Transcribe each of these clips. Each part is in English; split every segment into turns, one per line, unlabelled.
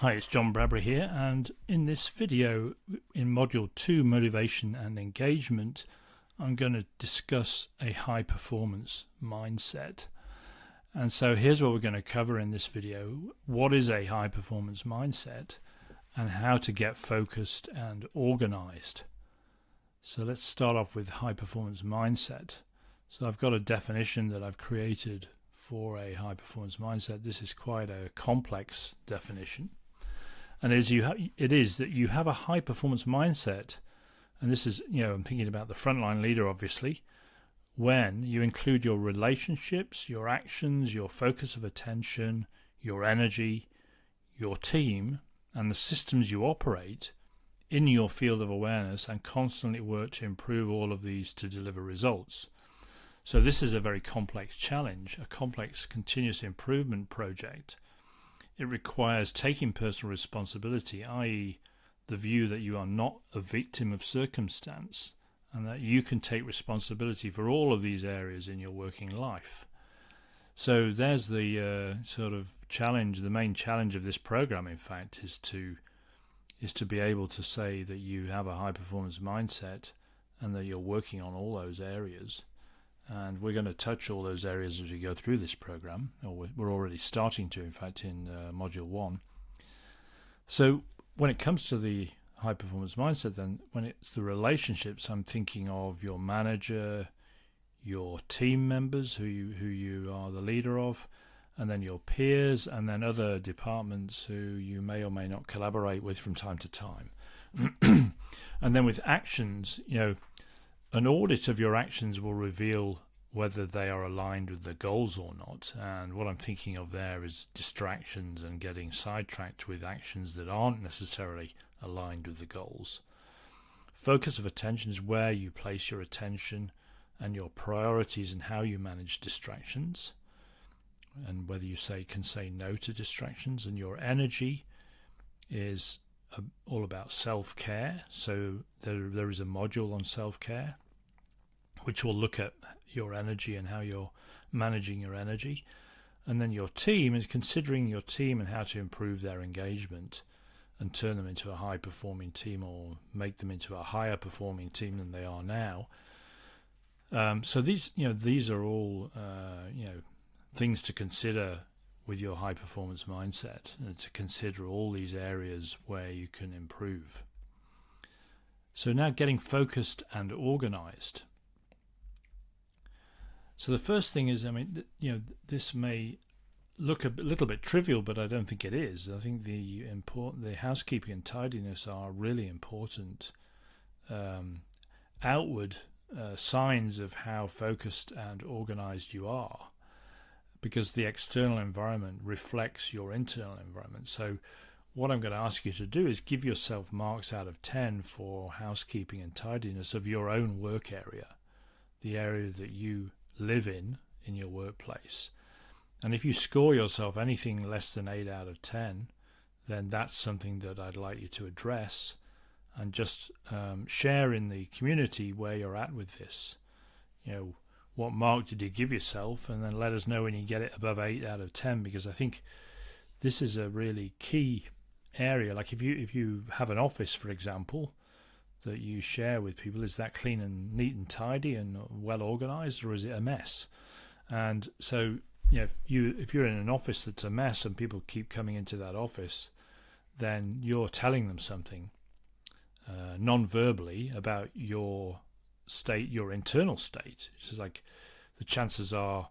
Hi, it's John Bradbury here, and in this video, in Module 2, Motivation and Engagement, I'm going to discuss a high-performance mindset. And so here's what we're going to cover in this video. What is a high-performance mindset and how to get focused and organized. So let's start off with high-performance mindset. So I've got a definition that I've created for a high-performance mindset. This is quite a complex definition. And it is that you have a high-performance mindset, and this is, I'm thinking about the Frontline Leader, obviously, when you include your relationships, your actions, your focus of attention, your energy, your team, and the systems you operate in your field of awareness and constantly work to improve all of these to deliver results. So this is a very complex challenge, a complex continuous improvement project. It requires taking personal responsibility, i.e. the view that you are not a victim of circumstance and that you can take responsibility for all of these areas in your working life. So there's the sort of challenge, the main challenge of this program, in fact, is to be able to say that you have a high-performance mindset and that you're working on all those areas. And we're going to touch all those areas as we go through this program, or we're already starting to, in fact, in Module 1. So when it comes to the high-performance mindset, then when it's the relationships, I'm thinking of your manager, your team members who you are the leader of, and then your peers, and then other departments who you may or may not collaborate with from time to time. And then with actions, an audit of your actions will reveal whether they are aligned with the goals or not. And what I'm thinking of there is distractions and getting sidetracked with actions that aren't necessarily aligned with the goals. Focus of attention is where you place your attention and your priorities and how you manage distractions, and whether you can say no to distractions. And your energy is all about self-care. So there is a module on self-care which will look at your energy and how you're managing your energy. And then your team is considering your team and how to improve their engagement and turn them into a high-performing team or make them into a higher-performing team than they are now. So these are all things to consider with your high-performance mindset, and to consider all these areas where you can improve. So now getting focused and organized. So the first thing is, this may look a little bit trivial, but I don't think it is. I think the housekeeping and tidiness are really important outward signs of how focused and organized you are, because the external environment reflects your internal environment. So what I'm going to ask you to do is give yourself marks out of 10 for housekeeping and tidiness of your own work area, the area that you live in your workplace. And if you score yourself anything less than 8 out of 10, then that's something that I'd like you to address and just share in the community where you're at with this. What mark did you give yourself, and then let us know when you get it above 8 out of 10, because I think this is a really key area. Like if you have an office, for example, that you share with people, is that clean and neat and tidy and well organized, or is it a mess? And so if you're in an office that's a mess and people keep coming into that office, then you're telling them something non-verbally about your state, your internal state. It's just like the chances are,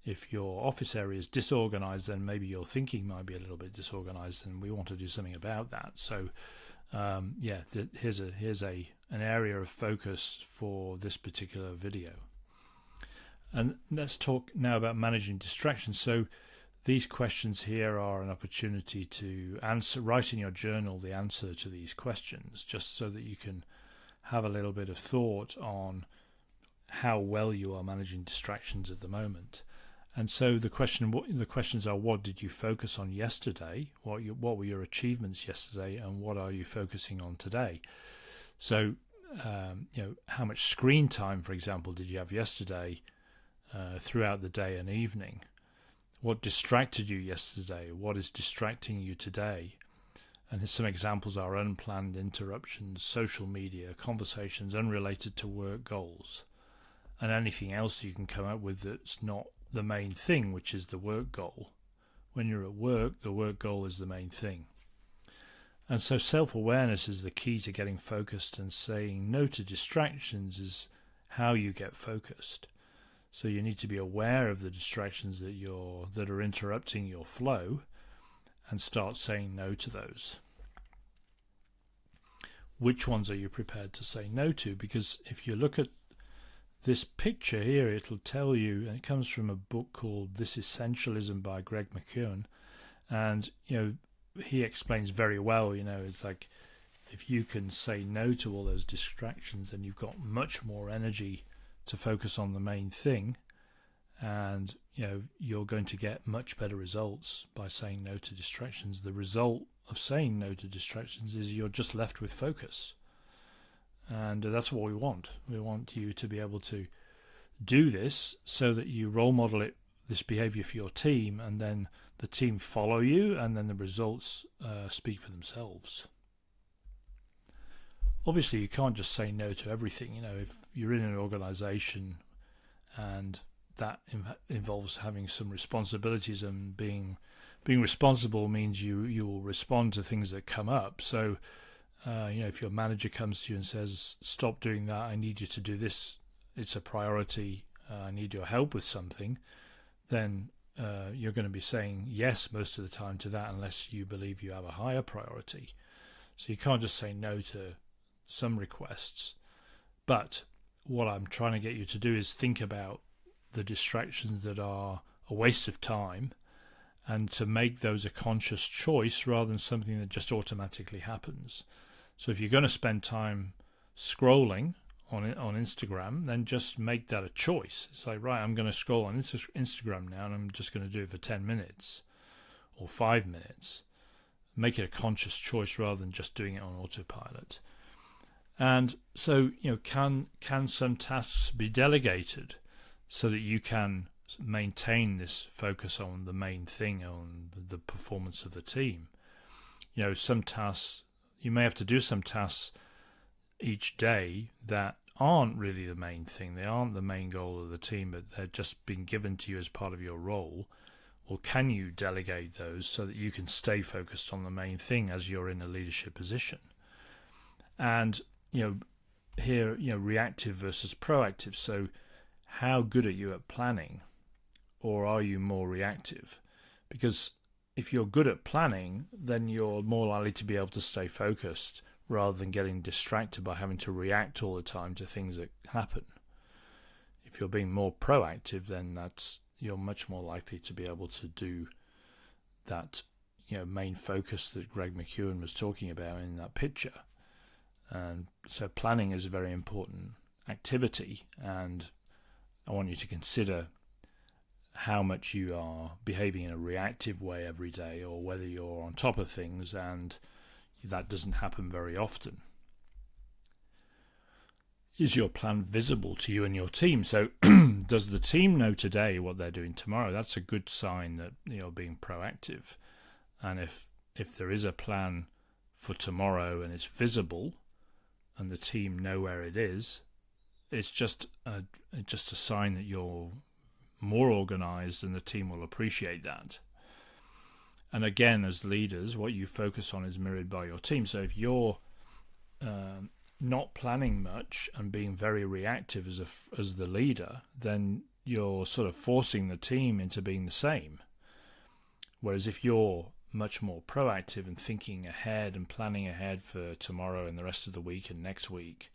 if your office area is disorganized, then maybe your thinking might be a little bit disorganized, and we want to do something about that. So here's an area of focus for this particular video. And let's talk now about managing distractions. So these questions here are an opportunity to write in your journal the answer to these questions, just so that you can have a little bit of thought on how well you are managing distractions at the moment. And so the questions are: what did you focus on yesterday? What were your achievements yesterday, and what are you focusing on today? So, how much screen time, for example, did you have yesterday throughout the day and evening? What distracted you yesterday? What is distracting you today? And some examples are unplanned interruptions, social media, conversations unrelated to work goals, and anything else you can come up with that's not the main thing, which is the work goal. When you're at work, the work goal is the main thing. And so self-awareness is the key to getting focused, and saying no to distractions is how you get focused. So you need to be aware of the distractions that are interrupting your flow, and start saying no to those. Which ones are you prepared to say no to? Because if you look at this picture here, it'll tell you, and it comes from a book called This Essentialism by Greg McKeown, and he explains very well, it's like if you can say no to all those distractions, then you've got much more energy to focus on the main thing, and you're going to get much better results by saying no to distractions. The result of saying no to distractions is you're just left with focus, and that's what we want. We want you to be able to do this so that you role model this behavior for your team, and then the team follow you, and then the results speak for themselves. Obviously, you can't just say no to everything. If you're in an organization and that involves having some responsibilities, and being responsible means you will respond to things that come up. So, if your manager comes to you and says, "Stop doing that, I need you to do this, it's a priority, I need your help with something," then you're going to be saying yes most of the time to that, unless you believe you have a higher priority. So you can't just say no to some requests. But what I'm trying to get you to do is think about the distractions that are a waste of time, and to make those a conscious choice rather than something that just automatically happens. So if you're going to spend time scrolling on Instagram, then just make that a choice. It's like, right, I'm going to scroll on Instagram now, and I'm just going to do it for 10 minutes or 5 minutes. Make it a conscious choice rather than just doing it on autopilot. And so, can some tasks be delegated so that you can maintain this focus on the main thing, on the performance of the team? Some tasks, you may have to do some tasks each day that aren't really the main thing. They aren't the main goal of the team, but they're just being given to you as part of your role. Or can you delegate those so that you can stay focused on the main thing as you're in a leadership position? And here, reactive versus proactive. So how good are you at planning, or are you more reactive? Because if you're good at planning, then you're more likely to be able to stay focused rather than getting distracted by having to react all the time to things that happen. If you're being more proactive, then you're much more likely to be able to do that main focus that Greg McKeown was talking about in that picture. And so planning is a very important activity, and I want you to consider how much you are behaving in a reactive way every day, or whether you're on top of things, and that doesn't happen very often. Is your plan visible to you and your team? So does the team know today what they're doing tomorrow? That's a good sign that you're being proactive. And if there is a plan for tomorrow and it's visible, and the team know where it is, it's just a sign that you're more organized, and the team will appreciate that. And again, as leaders, what you focus on is mirrored by your team. So if you're not planning much and being very reactive as the leader, then you're sort of forcing the team into being the same. Whereas if you're much more proactive and thinking ahead and planning ahead for tomorrow and the rest of the week and next week,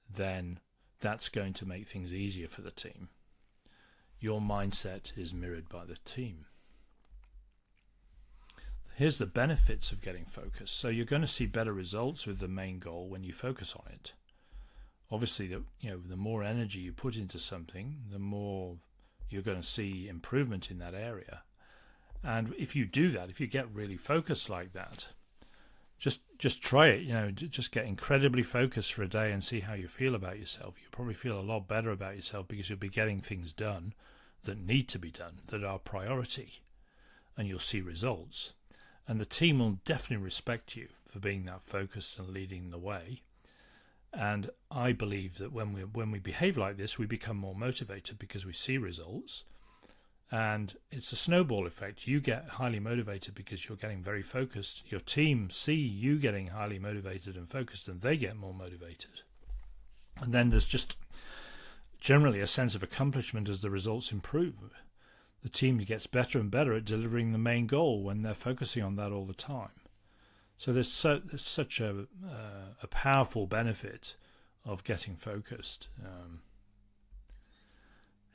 then that's going to make things easier for the team. Your mindset is mirrored by the team. Here's the benefits of getting focused. So you're going to see better results with the main goal when you focus on it. Obviously, the more energy you put into something, the more you're going to see improvement in that area. And if you do that, if you get really focused like that, just try it. Just get incredibly focused for a day and see how you feel about yourself. You'll probably feel a lot better about yourself, because you'll be getting things done that need to be done, that are priority, and you'll see results. And the team will definitely respect you for being that focused and leading the way. And I believe that when we behave like this, we become more motivated because we see results. And it's a snowball effect. You get highly motivated because you're getting very focused. Your team see you getting highly motivated and focused, and they get more motivated. And then there's just generally a sense of accomplishment as the results improve. The team gets better and better at delivering the main goal when they're focusing on that all the time. So there's such a powerful benefit of getting focused.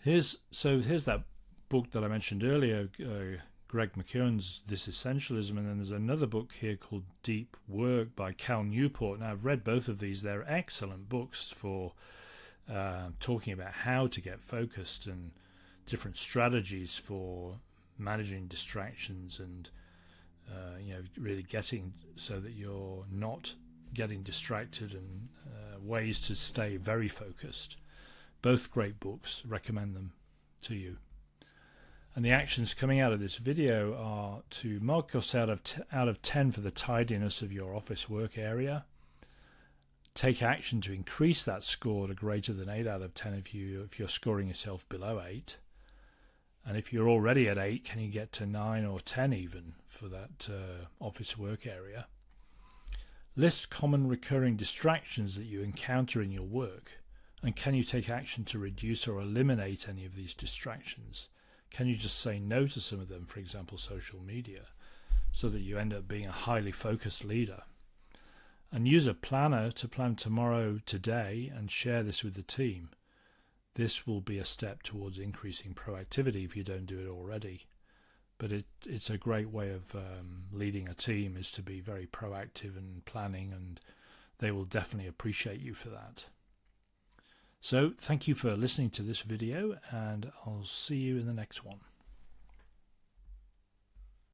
Here's that book that I mentioned earlier, Greg McKeown's This Essentialism, and then there's another book here called Deep Work by Cal Newport. Now, I've read both of these. They're excellent books for talking about how to get focused and different strategies for managing distractions and really getting so that you're not getting distracted, and ways to stay very focused. Both great books. Recommend them to you. And the actions coming out of this video are to mark yourself out of 10 for the tidiness of your office work area. Take action to increase that score to greater than 8 out of 10 if you're scoring yourself below 8. And if you're already at 8, can you get to 9 or 10 even for that office work area? List common recurring distractions that you encounter in your work. And can you take action to reduce or eliminate any of these distractions? Can you just say no to some of them, for example, social media, so that you end up being a highly focused leader? And use a planner to plan tomorrow, today, and share this with the team. This will be a step towards increasing proactivity if you don't do it already. But it's a great way of leading a team, is to be very proactive and planning, and they will definitely appreciate you for that. So thank you for listening to this video, and I'll see you in the next one.